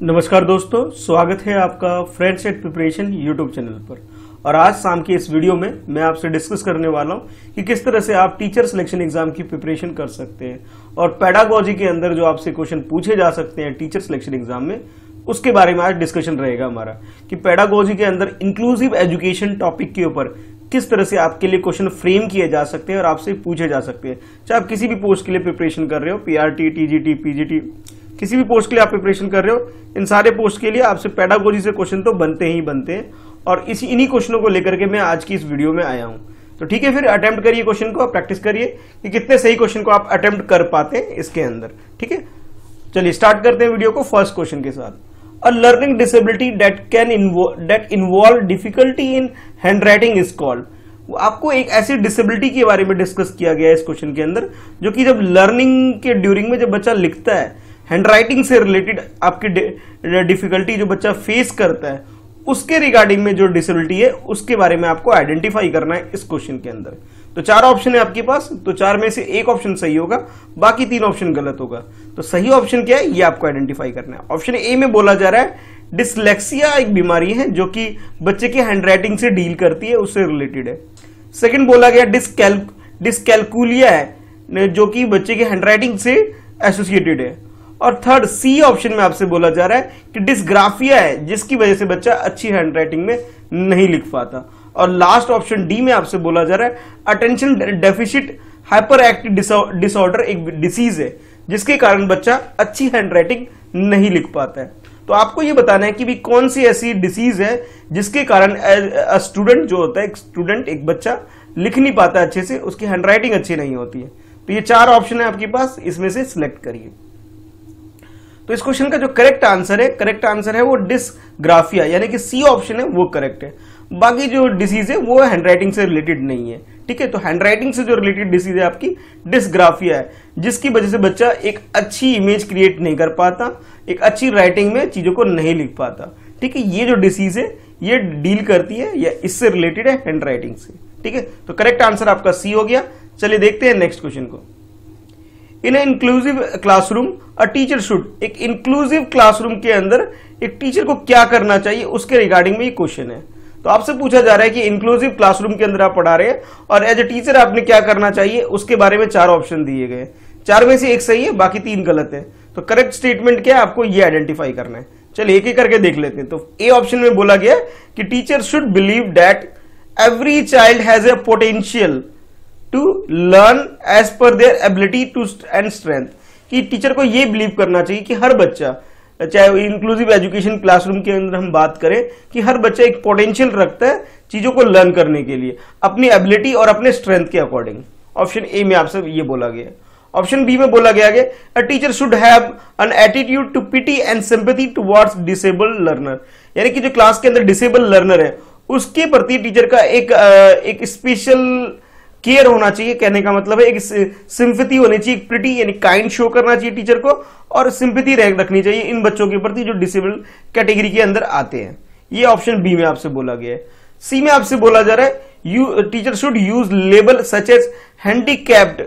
नमस्कार दोस्तों, स्वागत है आपका friends at preparation YouTube channel पर। और आज शाम की इस वीडियो में मैं आपसे डिस्कस करने वाला हूं कि किस तरह से आप टीचर सिलेक्शन एग्जाम की प्रिपरेशन कर सकते हैं और पेडागोजी के अंदर जो आपसे क्वेश्चन पूछे जा सकते हैं टीचर सिलेक्शन एग्जाम में, उसके बारे में आज डिस्कशन रहेगा हमारा कि पेडागोजी के अंदर इंक्लूसिव एजुकेशन टॉपिक के ऊपर किस तरह से आपके लिए क्वेश्चन फ्रेम किए जा सकते हैं और आपसे पूछे जा सकते हैं। चाहे आप किसी भी पोस्ट के लिए प्रिपरेशन कर रहे हो, पीआरटी, टीजीटी, पीजीटी, किसी भी पोस्ट के लिए आप प्रिपरेशन कर रहे हो, इन सारे पोस्ट के लिए आपसे पेडागोजी से क्वेश्चन तो बनते ही बनते हैं। और इन्हीं क्वेश्चनों को लेकर के मैं आज की इस वीडियो में आया हूं। तो ठीक है, फिर अटेम्प्ट करिए क्वेश्चन को, प्रैक्टिस करिए कि कितने सही क्वेश्चन को आप अटेम्प्ट कर पाते हैं इसके अंदर। ठीक है, चलिए स्टार्ट करते हैं वीडियो को फर्स्ट क्वेश्चन के साथ। A learning disability that involve difficulty in handwriting is called. आपको एक ऐसी डिसेबिलिटी के बारे में डिस्कस किया गया है इस क्वेश्चन के अंदर, जो कि जब लर्निंग के ड्यूरिंग में जब बच्चा लिखता है, हैंडराइटिंग से रिलेटेड आपकी डिफिकल्टी जो बच्चा फेस करता है, उसके रिगार्डिंग में जो डिसेबिलिटी है उसके बारे में आपको आइडेंटिफाई करना है इस क्वेश्चन के अंदर। तो 4 ऑप्शन है आपके पास, तो 4 में से एक ऑप्शन सही होगा, बाकी 3 ऑप्शन गलत होगा। तो सही ऑप्शन क्या है ये आपको आइडेंटिफाई करना है। ऑप्शन ए में बोला जा रहा है डिसलेक्सिया एक बीमारी है जो कि बच्चे के हैंडराइटिंग से डील करती है, उससे रिलेटेड है। सेकंड बोला गया डिसकैलकुलिया है जो कि बच्चे के हैंडराइटिंग से एसोसिएटेड है। और थर्ड सी ऑप्शन में आपसे बोला जा रहा है कि डिसग्राफिया है जिसकी वजह से बच्चा अच्छी हैंडराइटिंग में नहीं लिख पाता। और लास्ट ऑप्शन डी में आपसे बोला जा रहा है attention deficit hyper active disorder एक डिसीज है जिसके कारण बच्चा अच्छी हैंडराइटिंग नहीं लिख पाता है। तो आपको यह बताना है कि भी कौन सी ऐसी डिसीज है जिसके कारण स्टूडेंट जो होता है, एक बच्चा लिख नहीं पाता अच्छे से, उसकी हैंडराइटिंग अच्छी नहीं होती है। तो ये 4 ऑप्शन है आपके पास, इसमें से सिलेक्ट करिए। तो इस क्वेश्चन का जो करेक्ट आंसर है वो डिसग्राफिया, यानी कि सी ऑप्शन है वो करेक्ट है। बाकी जो डिसीज है वो हैंडराइटिंग से रिलेटेड नहीं है। ठीक है, तो हैंडराइटिंग से जो रिलेटेड डिसीज है आपकी डिसग्राफिया है, जिसकी वजह से बच्चा एक अच्छी इमेज क्रिएट नहीं कर पाता, एक अच्छी राइटिंग में चीजों को नहीं लिख पाता। ठीक है, ये जो डिसीज है ये डील करती है या इससे रिलेटेड है हैंडराइटिंग से। ठीक है, तो करेक्ट आंसर आपका सी हो गया। चलिए देखते हैं नेक्स्ट क्वेश्चन को। In inclusive classroom a teacher should, एक इंक्लूसिव क्लासरूम के अंदर एक टीचर को क्या करना चाहिए उसके रिगार्डिंग में ये क्वेश्चन है। तो आपसे पूछा जा रहा है कि इंक्लूसिव क्लासरूम के अंदर आप पढ़ा रहे हैं और एज ए टीचर आपने क्या करना चाहिए उसके बारे में 4 ऑप्शन दिए गए। 4 में से एक सही है, बाकी 3 गलत है। तो करेक्ट स्टेटमेंट क्या है आपको ये आइडेंटिफाई करना है। चलिए एक एक करके देख लेते हैं। तो ए ऑप्शन में बोला गया कि teacher should believe that every child has a potential to learn as per their ability to and strength, कि टीचर को यह बिलीव करना चाहिए कि हर बच्चा, चाहे इंक्लूसिव एजुकेशन क्लासरूम के अंदर हम बात करें, कि हर बच्चा एक पोटेंशियल रखता है चीजों को लर्न करने के लिए अपनी एबिलिटी और अपने स्ट्रेंथ के अकॉर्डिंग। ऑप्शन ए में आपसे ये बोला गया। ऑप्शन बी में बोला गया कि a teacher should have an attitude to pity and sympathy towards disabled learner, यानी कि जो क्लास के अंदर डिसेबल लर्नर है उसके प्रति टीचर का एक स्पेशल केयर होना चाहिए। कहने का मतलब है एक सिंपैथी होनी चाहिए, एक प्रिटी यानी काइंड शो करना चाहिए टीचर को, और सिंपैथी रखनी चाहिए इन बच्चों के प्रति जो डिसेबल कैटेगरी के अंदर आते हैं। ये ऑप्शन बी में आपसे बोला गया है। सी में आपसे बोला जा रहा है teacher should use label such as handicapped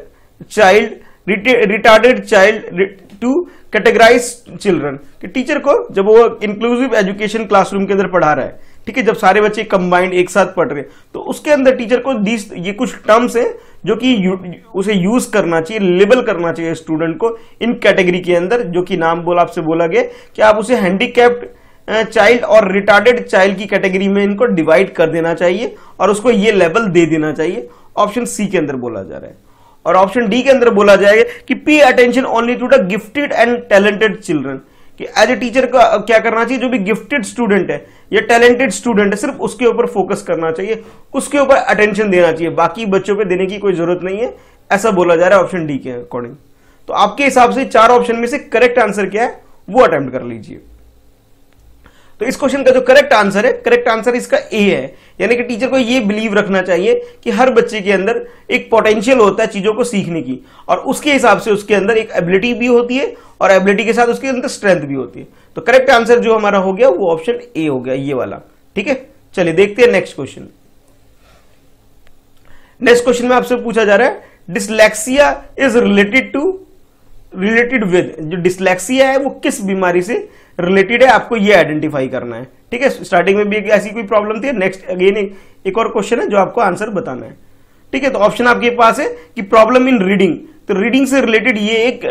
child, retarded child to categorize children, कि टीचर को जब वो इंक्लूसिव एजुकेशन क्लासरूम के अंदर पढ़ा रहा है, ठीक है, जब सारे बच्चे कंबाइंड एक साथ पढ़ रहे, तो उसके अंदर टीचर को ये कुछ टर्म्स हैं जो कि उसे यूज करना चाहिए, लेबल करना चाहिए स्टूडेंट को इन कैटेगरी के अंदर, जो कि नाम आपसे बोला गया कि आप उसे हैंडीकैप्ड चाइल्ड और रिटार्डेड चाइल्ड की कैटेगरी में इनको डिवाइड कर देना चाहिए और उसको ये लेवल दे देना चाहिए। ऑप्शन सी के अंदर बोला जा रहा है। और ऑप्शन डी के अंदर बोला जाएगा कि pay attention only to the gifted and talented children, कि एज ए टीचर का क्या करना चाहिए, जो भी गिफ्टेड स्टूडेंट है या टैलेंटेड स्टूडेंट है सिर्फ उसके ऊपर फोकस करना चाहिए, उसके ऊपर अटेंशन देना चाहिए, बाकी बच्चों पे देने की कोई जरूरत नहीं है, ऐसा बोला जा रहा है ऑप्शन डी के अकॉर्डिंग। तो आपके हिसाब से 4 ऑप्शन में से करेक्ट आंसर क्या है वो अटेम्प्ट कर लीजिए। तो इस क्वेश्चन का जो करेक्ट आंसर इसका ए है, यानी कि टीचर को ये बिलीव रखना चाहिए कि हर बच्चे के अंदर एक पोटेंशियल होता है चीजों को सीखने की, और उसके हिसाब से उसके अंदर एक एबिलिटी भी होती है और एबिलिटी के साथ उसके अंदर स्ट्रेंथ भी होती है। तो करेक्ट आंसर जो हमारा हो गया वो ऑप्शन ए हो गया, ये वाला। ठीक है, चलिए देखते हैं नेक्स्ट क्वेश्चन। नेक्स्ट क्वेश्चन में आपसे पूछा जा रहा है डिसलेक्सिया इज रिलेटेड विद, जो डिसलेक्सिया है वो किस बीमारी से रिलेटेड है, आपको ये आइडेंटिफाई करना है। ठीक है, स्टार्टिंग में भी ऐसी कोई प्रॉब्लम थी, नेक्स्ट अगेन एक और क्वेश्चन है जो आपको आंसर बताना है। ठीक है, तो ऑप्शन आपके पास है कि प्रॉब्लम इन रीडिंग, तो रीडिंग से रिलेटेड ये एक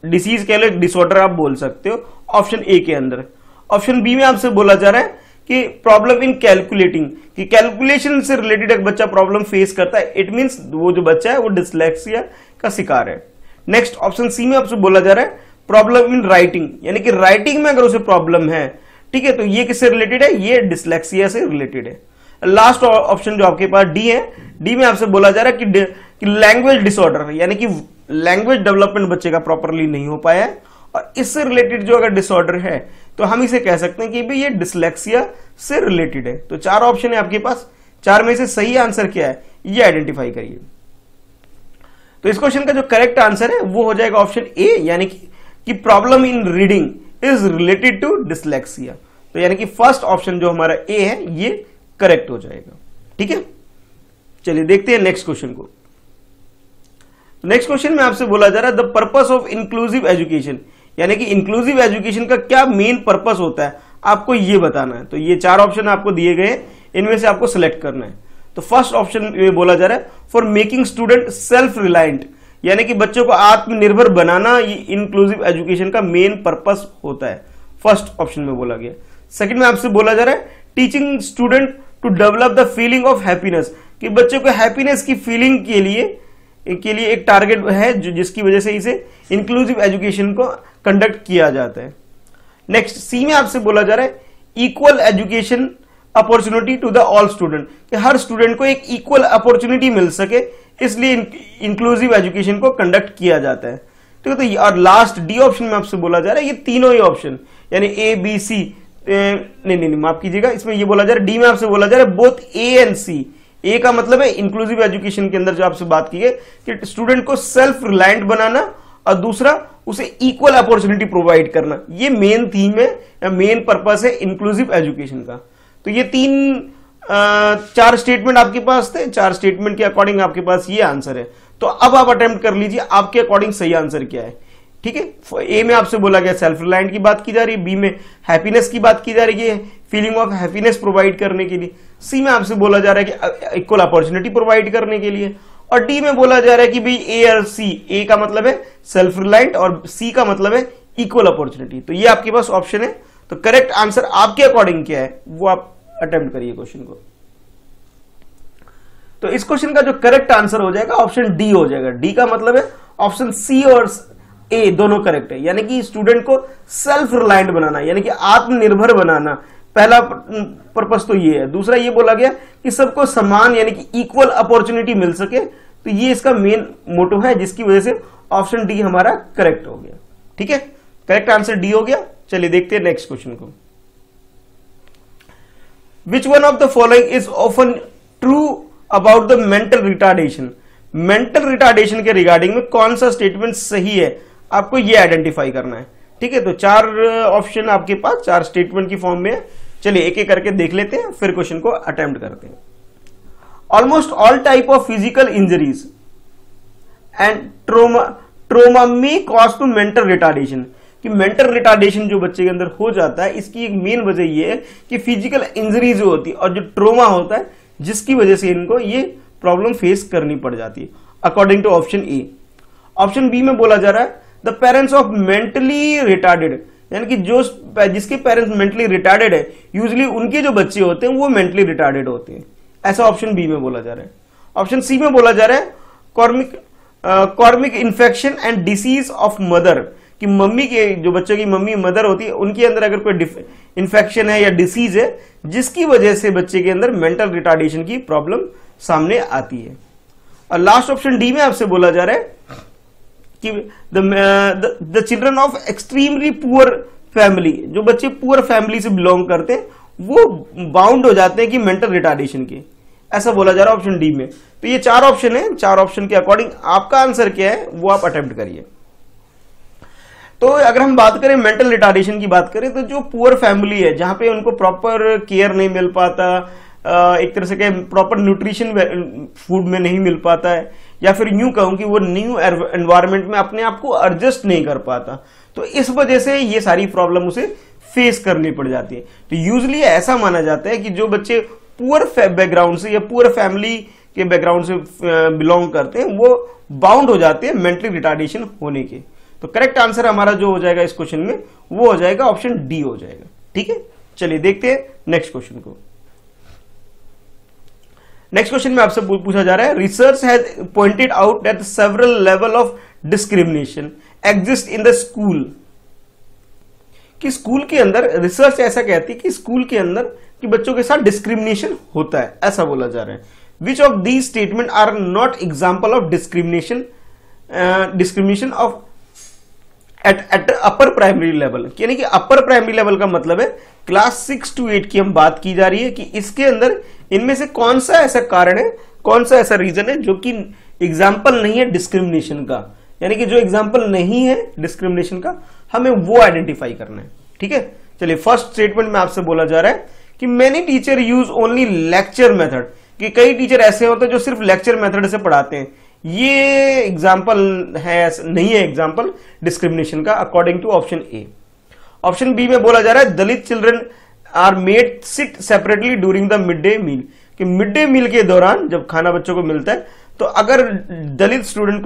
डिसीज कह लो, डिसऑर्डर आप बोल सकते हो ऑप्शन ए के अंदर। ऑप्शन बी में आपसे बोला जा रहा है कि प्रॉब्लम इन कैलकुलेटिंग, कि कैलकुलेशन से रिलेटेड एक बच्चा प्रॉब्लम फेस करता है, इट मींस वो जो बच्चा है वो डिसलेक्सिया का शिकार है। नेक्स्ट ऑप्शन सी में आपसे बोला जा रहा है प्रॉब्लम इन राइटिंग, यानी कि राइटिंग में अगर उसे प्रॉब्लम है, ठीक है, तो ये किससे रिलेटेड है, ये डिसलेक्सिया से रिलेटेड है। लास्ट ऑप्शन जो आपके पास डी है, डी में आपसे बोला जा रहा है कि लैंग्वेज डिसऑर्डर, यानी कि लैंग्वेज डेवलपमेंट बच्चे का प्रॉपरली नहीं हो पाया है, और इससे रिलेटेड जो अगर डिसऑर्डर है तो हम इसे कह सकते हैं कि भाई ये डिसलेक्सिया से रिलेटेड है। तो 4 ऑप्शन है आपके पास, 4 में से सही आंसर क्या है ये आइडेंटिफाई करिए। तो इस क्वेश्चन का जो करेक्ट आंसर है वो हो जाएगा ऑप्शन ए, यानी कि problem in reading is related to dyslexia. तो यानी कि फर्स्ट ऑप्शन जो हमारा ए है ये करेक्ट हो जाएगा। ठीक है, चलिए देखते हैं नेक्स्ट क्वेश्चन को। नेक्स्ट क्वेश्चन में आपसे बोला जा रहा है the purpose of inclusive education, यानी कि इंक्लूसिव एजुकेशन का क्या मेन पर्पस होता है आपको ये बताना है। तो ये 4 ऑप्शन आपको दिए गए हैं, इनमें से आपको सिलेक्ट करना है। तो फर्स्ट ऑप्शन में बोला जा रहा है for making student self reliant, यानी कि बच्चों को आत्मनिर्भर बनाना ये इंक्लूसिव एजुकेशन का मेन पर्पस होता है, फर्स्ट ऑप्शन में बोला गया। सेकंड में आपसे बोला जा रहा है teaching student to develop the feeling of happiness, कि बच्चों को हैप्पीनेस की फीलिंग के लिए एक टारगेट है जिसकी वजह से इसे इंक्लूसिव एजुकेशन को कंडक्ट किया जाता है। नेक्स्ट सी में आपसे बोला जा रहा है equal education opportunity to the all student, कि हर स्टूडेंट को एक इक्वल अपॉर्चुनिटी मिल सके, इसलिए इंक्लूसिव एजुकेशन को कंडक्ट किया जाता है। ठीक है, तो और लास्ट डी ऑप्शन में आपसे बोला जा रहा है ये तीनों ही ऑप्शन, यानी ए बी सी, नहीं माफ कीजिएगा, इसमें ये बोला जा रहा है डी में आपसे बोला जा रहा है बोथ ए एंड सी। ए का मतलब है इंक्लूसिव एजुकेशन के अंदर जो आपसे बात की है कि स्टूडेंट को सेल्फ रिलायंट बनाना, और दूसरा उसे इक्वल अपॉर्चुनिटी प्रोवाइड करना, ये मेन थीम है या मेन पर्पस है इंक्लूसिव एजुकेशन का। तो ये 4 स्टेटमेंट आपके पास थे, 4 स्टेटमेंट के अकॉर्डिंग आपके पास ये आंसर है। तो अब आप अटेम्प्ट कर लीजिए आपके अकॉर्डिंग सही आंसर क्या है। ठीक है, ए में आपसे बोला गया सेल्फ रिलायंट की बात की जा रही है, बी में हैप्पीनेस की बात की जा रही है, फीलिंग ऑफ हैप्पीनेस प्रोवाइड करने के लिए, सी में आपसे बोला जा रहा है कि इक्वल अपॉर्चुनिटी प्रोवाइड करने के लिए, और डी में बोला जा रहा है कि भाई ए और सी, ए का मतलब है सेल्फ रिलायंट और सी का मतलब है इक्वल अपॉर्चुनिटी। तो ये आपके पास ऑप्शन है। तो करेक्ट आंसर आपके अकॉर्डिंग क्या है वो आप अटेम्प्ट करिए क्वेश्चन को। तो इस क्वेश्चन का जो करेक्ट आंसर हो जाएगा ऑप्शन डी हो जाएगा। डी का मतलब है ऑप्शन सी और ए दोनों करेक्ट है, यानी कि स्टूडेंट को सेल्फ रिलायंट बनाना, यानी कि आत्मनिर्भर बनाना, पहला पर्पस तो ये है। दूसरा ये बोला गया कि सबको समान यानी कि इक्वल अपॉर्चुनिटी मिल सके, तो ये इसका मेन मोटो है, जिसकी वजह से ऑप्शन डी हमारा करेक्ट हो गया। ठीक है, करेक्ट आंसर डी हो गया। चलिए देखते हैं नेक्स्ट क्वेश्चन को। Which one of the following is often true about the mental retardation, mental retardation के रिगार्डिंग में कौन सा स्टेटमेंट सही है आपको ये आइडेंटिफाई करना है। ठीक है, तो 4 ऑप्शन आपके पास 4 स्टेटमेंट की फॉर्म में है। चलिए एक एक करके देख लेते हैं, फिर क्वेश्चन को अटेम्प्ट करते हैं। Almost all type of physical injuries and trauma में कॉज टू मेंटल रिटार्डेशन, कि मेंटल रिटार्डेशन जो बच्चे के अंदर हो जाता है इसकी एक मेन वजह यह है कि फिजिकल इंजरी जो होती है और जो ट्रोमा होता है जिसकी वजह से इनको ये प्रॉब्लम फेस करनी पड़ जाती है, according to option A. Option B में बोला जा रहा है the parents of mentally retarded, यानी कि जो जिसके पेरेंट्स मेंटली रिटार्डेड है यूजुअली उनके जो बच्चे होते हैं वो मेंटली रिटार्डेड होते हैं, ऐसा ऑप्शन बी में बोला जा रहा है। ऑप्शन सी में बोला जा रहा है chronic infection and disease of mother, कि मम्मी के जो बच्चों की मम्मी मदर होती है उनके अंदर अगर कोई इन्फेक्शन है या डिसीज है जिसकी वजह से बच्चे के अंदर मेंटल रिटार्डेशन की प्रॉब्लम सामने आती है। और लास्ट ऑप्शन डी में आपसे बोला जा रहा है कि the children of extremely poor family, जो बच्चे पुअर फैमिली से बिलोंग करते हैं वो बाउंड हो जाते हैं कि मेंटल रिटार्डेशन के, ऐसा बोला जा रहा है ऑप्शन डी में। तो ये 4 ऑप्शन है, 4 ऑप्शन के अकॉर्डिंग आपका आंसर क्या है वो आप अटेम्प्ट करिए। तो अगर हम बात करें मेंटल रिटार्डेशन की बात करें तो जो पुअर फैमिली है जहां पे उनको प्रॉपर केयर नहीं मिल पाता, एक तरह से क्या प्रॉपर न्यूट्रिशन फूड में नहीं मिल पाता है, या फिर यूं कहूं कि वो न्यू एनवायरनमेंट में अपने आप को एडजस्ट नहीं कर पाता, तो इस वजह से ये सारी प्रॉब्लम उसे फेस करनी पड़ जाती है। तो यूजुअली ऐसा माना जाता है कि जो बच्चे पुअर बैकग्राउंड से या पुअर फैमिली के बैकग्राउंड से बिलोंग करते हैं वो बाउंड हो जाते हैं मेंटली रिटार्डेशन होने के। तो करेक्ट आंसर हमारा जो हो जाएगा इस क्वेश्चन में वो हो जाएगा ऑप्शन डी हो जाएगा। ठीक है, चलिए देखते हैं नेक्स्ट क्वेश्चन को। नेक्स्ट क्वेश्चन में आपसे पूछा जा रहा है, research has pointed out that several level of discrimination exist in the school. कि स्कूल के अंदर रिसर्च ऐसा कहती है कि स्कूल के अंदर कि बच्चों के साथ डिस्क्रिमिनेशन होता है, ऐसा बोला जा रहा है। Which of these statement are not example of discrimination of at upper primary level. यानी कि अपर प्राइमरी लेवल का मतलब है क्लास 6 to 8 की हम बात की जा रही है कि इसके अंदर इनमें से कौन सा ऐसा कारण है, कौन सा ऐसा रीजन है जो कि एग्जाम्पल नहीं है डिस्क्रिमिनेशन का। यानी कि जो एग्जाम्पल नहीं है डिस्क्रिमिनेशन का हमें वो आइडेंटिफाई करना है। ठीक है, चलिए फर्स्ट स्टेटमेंट में आपसे बोला जा रहा है कि many teacher use only lecture method, कि कई टीचर ऐसे होते हैं जो सिर्फ लेक्चर मेथड से पढ़ाते हैं। ये एग्जाम्पल है, नहीं है एग्जाम्पल डिस्क्रिमिनेशन का according to option A. Option B में बोला जा रहा है Dalit children are made sit separately during the mid day meal, कि मिड डे मील के दौरान जब खाना बच्चों को मिलता है तो अगर दलित स्टूडेंट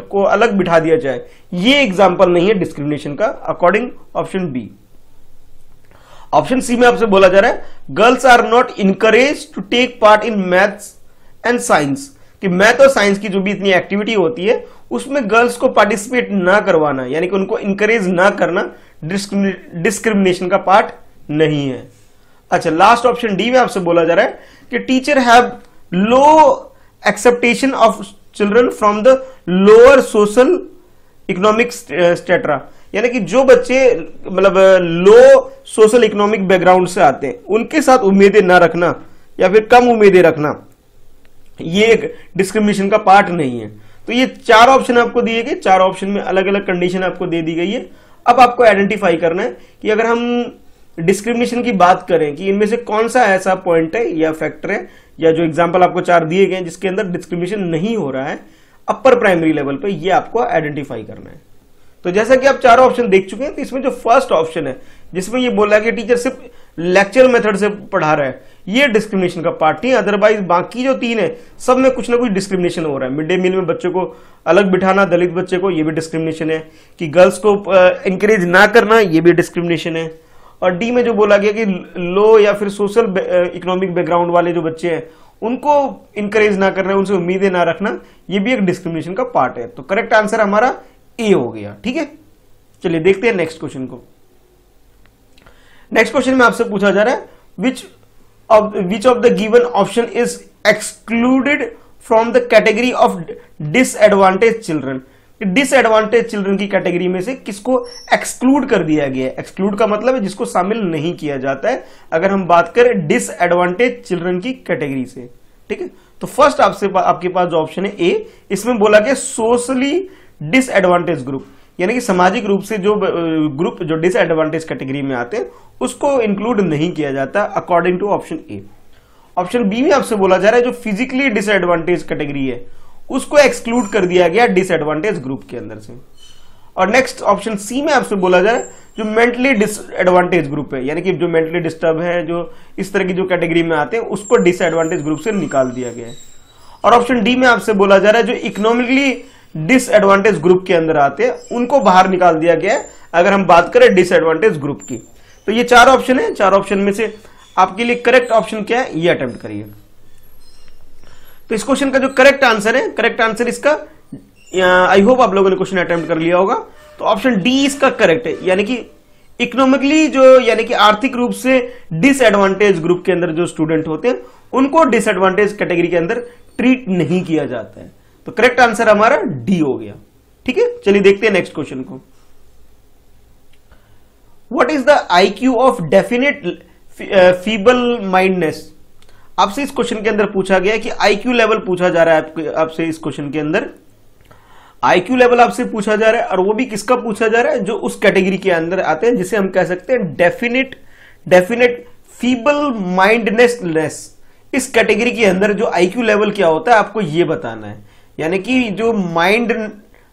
को अलग बिठा दिया जाए, ये एग्जाम्पल नहीं है डिस्क्रिमिनेशन का according option B. Option C में आपसे बोला जा रहा है girls are not encourage to take part in maths and science, कि मैथ और साइंस की जो भी इतनी एक्टिविटी होती है उसमें गर्ल्स को पार्टिसिपेट ना करवाना, यानी कि उनको इनकरेज ना करना डिस्क्रिमिनेशन का पार्ट नहीं है। अच्छा, लास्ट ऑप्शन डी में आपसे बोला जा रहा है कि teacher have low acceptation of children from the lower social economic strata, यानी कि जो बच्चे मतलब लो सोशल इकोनॉमिक बैकग्राउंड से आते हैं उनके साथ उम्मीदें ना रखना या फिर कम उम्मीदें रखना, ये एक डिस्क्रिमिनेशन का पार्ट नहीं है। तो ये चार ऑप्शन आपको दिए गए, चार ऑप्शन में अलग अलग कंडीशन आपको दे दी गई है। अब आपको आइडेंटिफाई करना है कि अगर हम डिस्क्रिमिनेशन की बात करें कि इनमें से कौन सा ऐसा पॉइंट है या फैक्टर है या जो एग्जाम्पल आपको चार दिए गए जिसके अंदर डिस्क्रिमिनेशन नहीं हो रहा है अपर प्राइमरी लेवल पे, ये आपको आइडेंटिफाई करना है। तो जैसा कि आप चारों ऑप्शन देख चुके हैं, तो इसमें जो फर्स्ट ऑप्शन है जिसमें ये बोला कि टीचर सिर्फ लेक्चर मेथड से पढ़ा रहा है, ये डिस्क्रिमिनेशन का पार्ट नहीं। अदरवाइज बाकी जो तीन है सब में कुछ ना कुछ डिस्क्रिमिनेशन हो रहा है। मिड डे मील में बच्चों को अलग बिठाना, दलित बच्चे को, ये भी डिस्क्रिमिनेशन है। कि गर्ल्स को इंकरेज ना करना, ये भी डिस्क्रिमिनेशन है। और डी में जो बोला गया कि लो या फिर सोशल इकोनॉमिक बैकग्राउंड वाले जो बच्चे हैं उनको इंकरेज ना करना, उनसे उम्मीदें ना रखना, ये भी एक डिस्क्रिमिनेशन का पार्ट है। तो करेक्ट आंसर हमारा ए हो गया। ठीक है, चलिए देखते हैं नेक्स्ट क्वेश्चन को। नेक्स्ट क्वेश्चन में आपसे पूछा जा रहा है which of the given option is excluded from the category of disadvantage children. Disadvantage children की कैटेगरी में से किसको एक्सक्लूड कर दिया गया है। एक्सक्लूड का मतलब है जिसको शामिल नहीं किया जाता है अगर हम बात करें डिसएडवांटेज चिल्ड्रन की कैटेगरी से। ठीक है, तो फर्स्ट आपके पास जो ऑप्शन है ए, इसमें बोला गया सोशली डिसएडवांटेज ग्रुप, यानी कि सामाजिक रूप से जो ग्रुप जो डिसएडवांटेज कैटेगरी में आते हैं उसको इंक्लूड नहीं किया जाता according to option A. Option B में आपसे बोला जा रहा है जो फिजिकली डिसएडवांटेज कैटेगरी है उसको एक्सक्लूड कर दिया गया डिसएडवांटेज ग्रुप के अंदर से। और नेक्स्ट ऑप्शन सी में आपसे बोला जा रहा है जो मेंटली डिसएडवांटेज ग्रुप है, यानी कि जो मेंटली डिस्टर्ब है, जो इस तरह की जो कैटेगरी में आते हैं उसको डिसएडवांटेज ग्रुप से निकाल दिया गया है। और ऑप्शन डी में आपसे बोला जा रहा है जो इकोनॉमिकली डिसएडवांटेज ग्रुप के अंदर आते हैं उनको बाहर निकाल दिया गया है अगर हम बात करें डिसएडवांटेज ग्रुप की। तो ये चार ऑप्शन है, चार ऑप्शन में से आपके लिए करेक्ट ऑप्शन क्या है ये अटेम्प्ट करिए। तो इस क्वेश्चन का जो करेक्ट आंसर है, करेक्ट आंसर इसका, आई होप आप लोगों ने क्वेश्चन अटेम्प्ट कर लिया होगा, तो ऑप्शन डी इसका करेक्ट है। यानी कि इकोनॉमिकली जो, यानी कि आर्थिक रूप से डिसएडवांटेज ग्रुप के अंदर जो स्टूडेंट होते हैं उनको डिसएडवांटेज कैटेगरी के अंदर ट्रीट नहीं किया जाता है। तो करेक्ट आंसर हमारा डी हो गया। ठीक है, चलिए देखते हैं नेक्स्ट क्वेश्चन को। What is the IQ of definite feeble mindness. आपसे इस क्वेश्चन के अंदर पूछा गया है कि आईक्यू लेवल पूछा जा रहा है आपसे इस क्वेश्चन के अंदर आईक्यू लेवल आपसे पूछा जा रहा है, और वो भी किसका पूछा जा रहा है जो उस कैटेगरी के अंदर आते हैं जिसे हम कह सकते हैं डेफिनेट फीबल माइंडनेस। इस कैटेगरी के अंदर जो आईक्यू लेवल क्या होता है आपको ये बताना है। यानी कि जो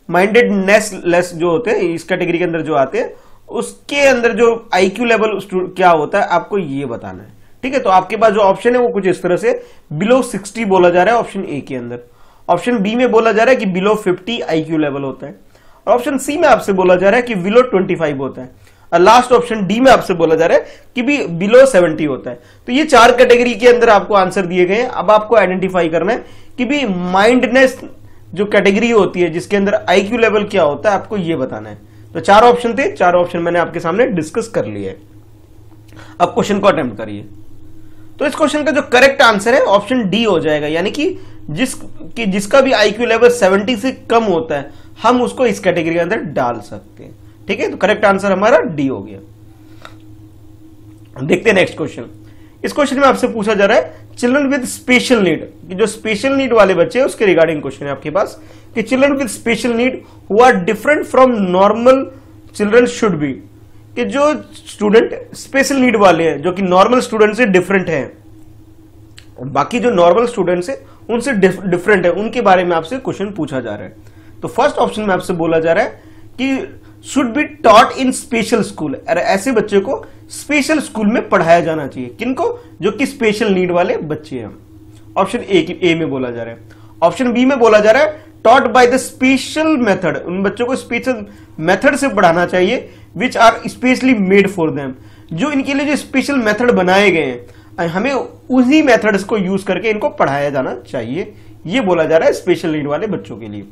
माइंडेडनेस लेस जो होते हैं इस कैटेगरी के अंदर जो आते हैं, उसके अंदर जो आईक्यू लेवल क्या होता है आपको ये बताना है। ठीक है, तो आपके पास जो ऑप्शन है वो कुछ इस तरह से बिलो 60 बोला जा रहा है ऑप्शन ए के अंदर। ऑप्शन बी में बोला जा रहा है कि बिलो 50 आईक्यू लेवल होता है, और ऑप्शन सी में आपसे बोला जा रहा है कि बिलो 25 होता है, और लास्ट ऑप्शन डी में आपसे बोला जा रहा है कि भी बिलो 70 होता है। तो ये 4 कैटेगरी के अंदर आपको आंसर दिए गए हैं। अब आपको आइडेंटिफाई करना है कि भी माइंडनेस जो कैटेगरी होती है जिसके अंदर आईक्यू लेवल क्या होता है आपको ये बताना है। तो 4 ऑप्शन थे, 4 ऑप्शन मैंने आपके सामने डिस्कस कर लिए। अब क्वेश्चन को अटेम्प्ट करिए। तो इस क्वेश्चन का जो करेक्ट आंसर है ऑप्शन डी हो जाएगा, यानी कि जिसका भी आईक्यू लेवल 70 से कम होता है हम उसको इस कैटेगरी के अंदर डाल सकते हैं। ठीक है, तो करेक्ट आंसर हमारा डी हो गया। देखते हैं नेक्स्ट क्वेश्चन। इस क्वेश्चन में आपसे पूछा जा रहा है चिल्ड्रन विद स्पेशल नीड, कि जो स्पेशल नीड वाले बच्चे हैं उसके रिगार्डिंग क्वेश्चन है आपके पास, कि children with special need who are different from normal children should be, कि जो स्टूडेंट स्पेशल नीड वाले हैं जो कि नॉर्मल स्टूडेंट से डिफरेंट है, बाकी जो नॉर्मल स्टूडेंट्स है उनसे डिफरेंट है, उनके बारे में आपसे क्वेश्चन पूछा जा रहा है। तो फर्स्ट ऑप्शन में आपसे बोला जा रहा है कि should be taught in special school, ऐसे बच्चे को स्पेशल स्कूल में पढ़ाया जाना चाहिए। किनको? जो कि स्पेशल नीड वाले बच्चे हैं। ऑप्शन ए में बोला जा रहा है। ऑप्शन बी में बोला जा रहा है taught by the special method, उन बच्चों को स्पेशल मेथड से पढ़ाना चाहिए which are specially made for them, जो इनके लिए जो स्पेशल मेथड बनाए गए हैं हमें उसी मेथड्स को यूज करके इनको पढ़ाया जाना चाहिए। ये बोला जा रहा है स्पेशल नीड वाले बच्चों के लिए।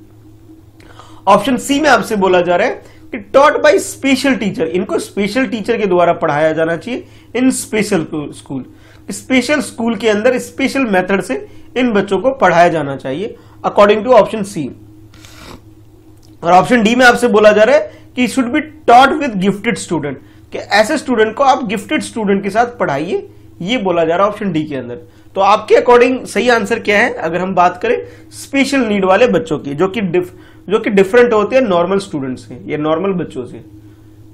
ऑप्शन सी में आपसे बोला जा रहा है कि टॉट बाय स्पेशल टीचर, इनको स्पेशल टीचर के द्वारा पढ़ाया जाना चाहिए इन स्पेशल स्कूल, स्पेशल स्कूल के अंदर स्पेशल मेथड से इन बच्चों को पढ़ाया जाना चाहिए अकॉर्डिंग टू ऑप्शन सी। और ऑप्शन डी में आपसे बोला जा रहा है कि should be taught with gifted student, कि ऐसे स्टूडेंट को आप गिफ्टेड स्टूडेंट के साथ पढ़ाइए, ये बोला जा रहा है ऑप्शन डी के अंदर। तो आपके अकॉर्डिंग सही आंसर क्या है? अगर हम बात करें स्पेशल नीड वाले बच्चों की जो कि डिफरेंट होते हैं नॉर्मल स्टूडेंट से या नॉर्मल बच्चों से।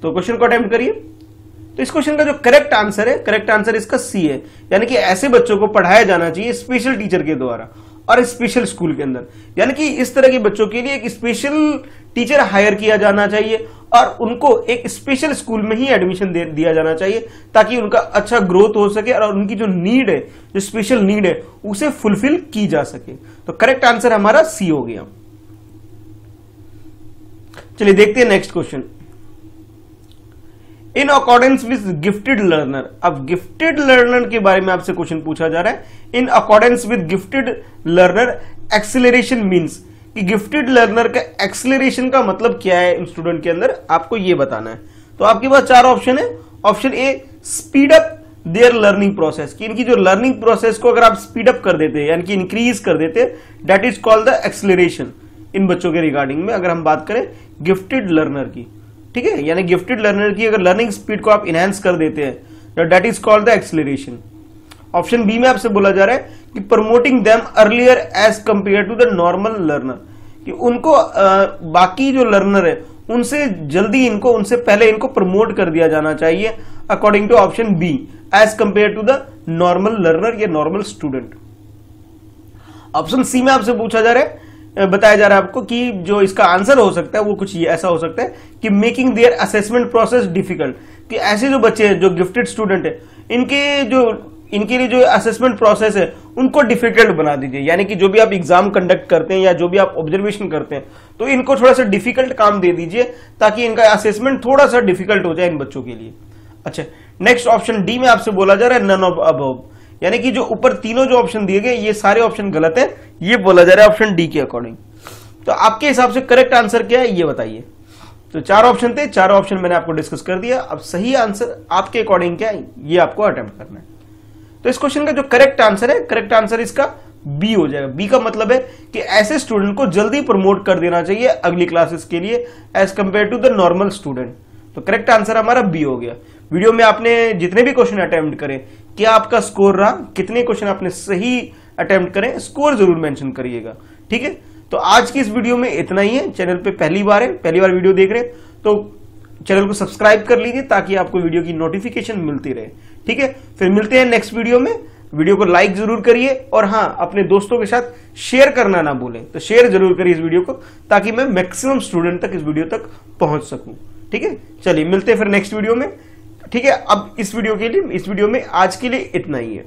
तो क्वेश्चन को अटेम्प्ट करिए। तो इस क्वेश्चन का जो करेक्ट आंसर है, करेक्ट आंसर इसका सी है, यानी कि ऐसे बच्चों को पढ़ाया जाना चाहिए स्पेशल टीचर के द्वारा और स्पेशल स्कूल के अंदर, यानी कि इस तरह के बच्चों के लिए एक स्पेशल टीचर हायर किया जाना चाहिए और उनको एक स्पेशल स्कूल में ही एडमिशन दिया जाना चाहिए ताकि उनका अच्छा ग्रोथ हो सके और उनकी जो नीड है, जो स्पेशल नीड है, उसे फुलफिल की जा सके। तो करेक्ट आंसर हमारा सी हो गया। चलिए देखते हैं next question. In accordance with gifted learner, अब गिफ्टेड लर्नर के बारे में आपसे क्वेश्चन पूछा जा रहा है। In accordance with gifted learner acceleration means, कि गिफ्टेड लर्नर का एक्सेलरेशन का मतलब क्या है इन स्टूडेंट के अंदर, आपको ये बताना है। तो आपके पास 4 ऑप्शन है। Option A speed up there learning process, कि इनकी जो लर्निंग प्रोसेस को अगर आप स्पीड अप कर देते हैं यानी कि इंक्रीज कर देते हैं, that is called the acceleration. इन बच्चों के रिगार्डिंग में अगर हम बात करें गिफ्टेड लर्नर की, ठीक है, यानी गिफ्टेड लर्नर की अगर लर्निंग स्पीड को आप इनहेंस कर देते हैं, that is called the acceleration. Option B में आपसे बोला जा रहा है कि promoting them earlier age compare to the normal learner, कि उनको बाकी जो लर्नर है उनसे जल्दी इनको, उनसे पहले इनको प्रमोट कर दिया जाना चाहिए according to option B as compare to the normal learner या नॉर्मल स्टूडेंट। ऑप्शन सी में आपसे पूछा जा रहा है, बताया जा रहा है आपको कि जो इसका आंसर हो सकता है वो कुछ ऐसा हो सकता है कि making their assessment process difficult, कि ऐसे जो बच्चे हैं जो गिफ्टेड स्टूडेंट है इनके लिए जो असेसमेंट प्रोसेस है उनको डिफिकल्ट बना दीजिए, यानी कि जो भी आप एग्जाम कंडक्ट करते हैं या जो भी आप ऑब्जर्वेशन करते हैं तो इनको थोड़ा सा डिफिकल्ट काम दे दीजिए ताकि इनका असेसमेंट थोड़ा सा डिफिकल्ट हो जाए इन बच्चों के लिए। अच्छा, नेक्स्ट ऑप्शन डी में आपसे बोला जा रहा है नन ऑफ अबव, यानी कि जो ऊपर तीनों जो ऑप्शन दिए गए ये सारे ऑप्शन गलत है, ये बोला जा रहा है ऑप्शन डी के अकॉर्डिंग। तो आपके हिसाब से करेक्ट आंसर क्या है ये बताइए। तो 4 ऑप्शन थे, 4 ऑप्शन मैंने आपको डिस्कस कर दिया। अब सही आंसर आपके अकॉर्डिंग क्या है ये आपको अटेम्प्ट करना है। तो इस क्वेश्चन का जो करेक्ट आंसर है, करेक्ट आंसर इसका बी हो जाएगा। बी का मतलब है कि ऐसे स्टूडेंट को जल्दी प्रमोट कर देना चाहिए अगली क्लासेस के लिए as compare to the normal student. तो करेक्ट आंसर हमारा बी हो गया। वीडियो में आपने जितने भी क्वेश्चन अटेम्प्ट करे, क्या आपका स्कोर रहा, कितने क्वेश्चन आपने सही अटेम्प्ट करें, स्कोर जरूर मेंशन करिएगा, ठीक है। तो आज की इस वीडियो में इतना ही है। चैनल पे पहली बार वीडियो देख रहे हैं तो चैनल को सब्सक्राइब कर लीजिए ताकि आपको वीडियो की नोटिफिकेशन मिलती रहे, ठीक है। फिर मिलते हैं नेक्स्ट वीडियो में। वीडियो को लाइक जरूर करिए और हाँ, अपने दोस्तों के साथ शेयर करना ना भूलें। तो शेयर जरूर करिए इस वीडियो को, ताकि मैं मैक्सिमम स्टूडेंट तक इस वीडियो तक पहुंच सकूं। ठीक है, चलिए मिलते हैं फिर नेक्स्ट वीडियो में। ठीक है, अब इस वीडियो में आज के लिए इतना ही है।